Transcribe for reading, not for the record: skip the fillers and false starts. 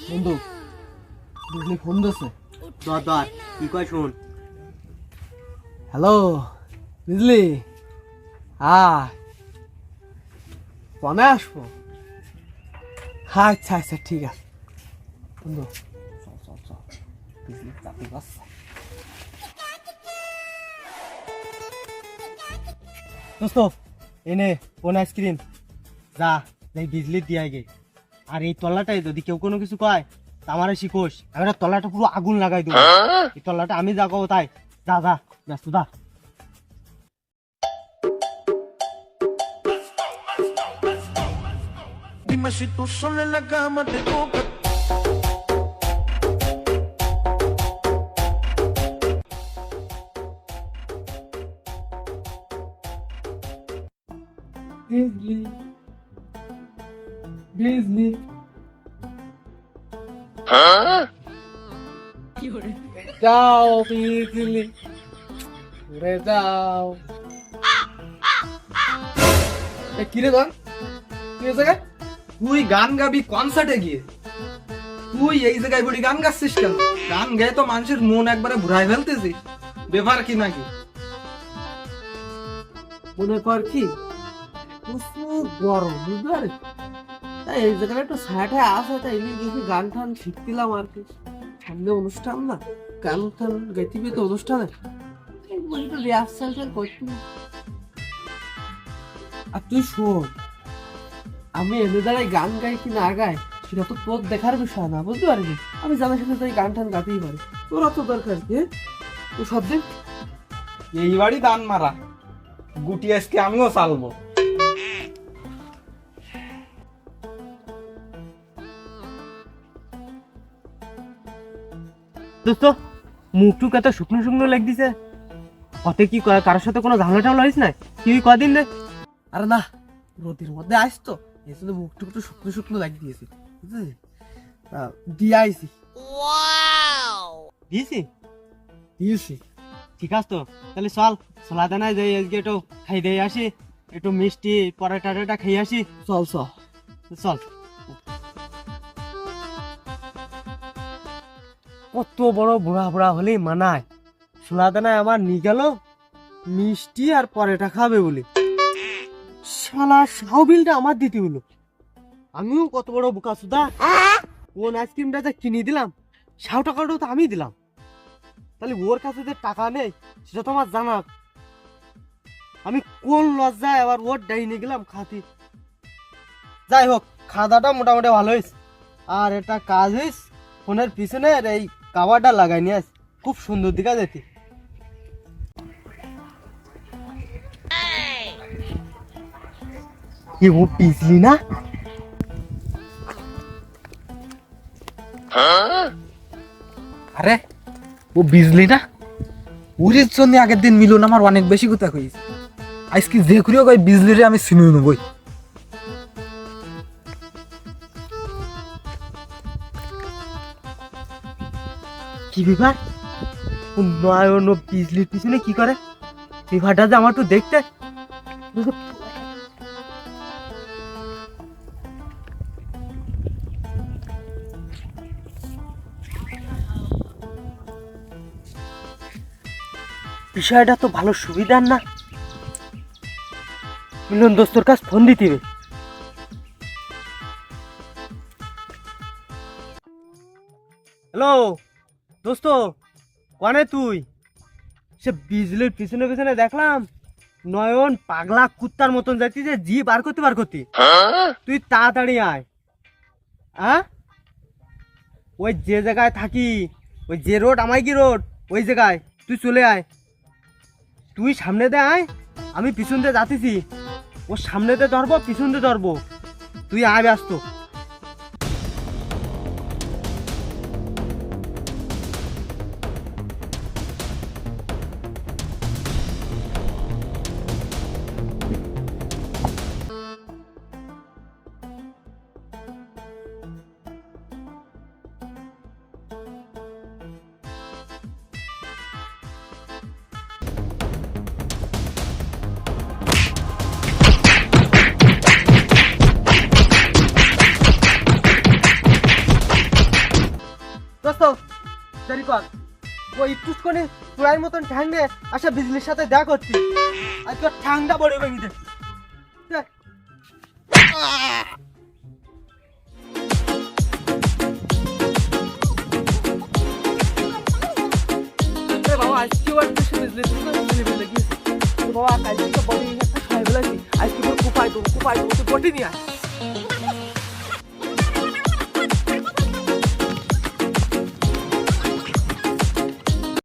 বন্ধু বিজলি ফোন দিছে। দর কি কয় শুন। হ্যালো বিজলি, কনে আসবো? আচ্ছা আচ্ছা ঠিক আছে বন্ধু, চল চল চল, বিজলি চাপি পাচ্ছে। দোস্ত এনে কোন আইসক্রিম, যা যাই বিজলি দিয়ে গে। আর এই তলাটাই যদি কেউ কোনো কিছু কয় আমারে শিখোস, আমি তলাটা পুরো আগুন লাগাই দেবো। এই তলাটা আমি যা কবো তাই, যা যা ব্যস্ত যা। Dime si tú sola en la cama te toca. বিজলি বিজলি যাও বিজলি উড়ে যাও। কিরে ধর কি জায়গায় তুই গান গাবি কনসার্টে গিয়ে? তুই এই জায়গায় বলি গান গাচ্ছিস কেন? গান গেয়ে তো মানুষের মন একবারে ঘুরাই ফেলতেছি, ব্যাপার কি নাকি? মনে কর কি প্রচুর গরম, বুঝতে পারিস? তাই এই জায়গায় একটু ছায়াটা আছে, তাই এমনি দেখি গান টান শিখছিলাম আর কি। সামনে অনুষ্ঠান না, গান টান গাইতে তো অনুষ্ঠানে একটু রিহার্সাল করছি। আর তুই শোন, আমি এনে দাঁড়াই গান গাই কি না গাই সেটা তো তোর দেখার বিষয় না, বুঝতে পারবি? আমি জানার সাথে তাই গান টান গাতেই পারি, তোর অত দরকার কি? তুই সব দিন এই বাড়ি দান মারা গুটি আজকে আমিও চালবো। দোস্ত মুখ টুক এত শুকনো শুকনো লাগতেছে, অতে কি কারোর সাথে কোনো ঝামেলা টামেলা হয়েছে না? তুই কদিন রে? আরে না, রোদের মধ্যে আইস তো এই জন্য মুখ টুক একটু শুকনো শুকনো লাগিয়ে দিয়েছি, বুঝলি? দিয়ে আইসি। দিয়েছি দিয়েছি। ঠিক আছে তো, তাহলে চল সোলাদানায় যাই, আজকে একটু খাই দিয়ে আসি, একটু মিষ্টি পরোটা টরোটা খেয়ে আসি। চল চল চল। কত বড় বুড়া বুড়া হলেই মানায়, সোলাদানায় আমার নিয়ে গেল মিষ্টি আর পরোটা খাবে বলে, শালা সাউবিলটা আমার দিতে হলো। আমিও কত বড় বোকা সুদা, কোন আইসক্রিমটা যে কিনে দিলাম সাউ টাকাটাও তো আমি দিলাম, তাহলে ওর কাছে যে টাকা নেই সেটা তো আমার জানা। আমি কোন লজ্জায় আবার ওর ডাইনে গেলাম খাতি। যাই হোক, খাওয়া দাওয়াটা মোটামুটি ভালো হয়েছে, আর এটা কাজ হয়েছে ফোনের পিছনে এই কাভারটা লাগাই নিয়ে আস, খুব সুন্দর দিকে যেতে। কি ও পিছলি না? আরে ও বিজলি না, ওর জন্য আগের দিন মিলন আমার অনেক বেশি কথা কইছে। আজকে যে করিও কই বিজলি রে আমি চিনি নেবই। কি ব্যাপার? নয়ন ও বিজলির পিছনে কি করে? ব্যাপারটা যে আমার তো দেখতে বিষয়টা তো ভালো সুবিধার না। মিলন দোস্তর কাছে ফোন দিতে হবে। হ্যালো দোস্ত, কনে তুই? সে বিজলির পিছনে পিছনে দেখলাম নয়ন পাগলা কুত্তার মতন যাইতেছে, জি বার করতে তুই তাড়াতাড়ি আয়। ওই যে জায়গায় থাকি, ওই যে রোড আমাইকি রোড, ওই জায়গায় তুই চলে আয়। তুই সামনে দে আয়, আমি পিছন দিয়ে যাতেছি। ওর সামনে দিয়ে ধরবো, পিছন দিয়ে ধরবো, তুই আয় ব্যস্ত। তাড়াতাড়ি কর। ওই একটু করে চূড়ার মতন ঠ্যাং নিয়ে আসা বিজলির সাথে দেখা করছি। আর তোর ঠ্যাংটা বড় ভেঙে দে। দেখ। এ বাবা আজকে আর বেশি বিজলি বিজলি গিয়েছে। বাবা কালকে তো বডি একটা খাই ফেলেছি, আজকে পুরো কুপাই দেবো তুই বডি নিয়ে আয়।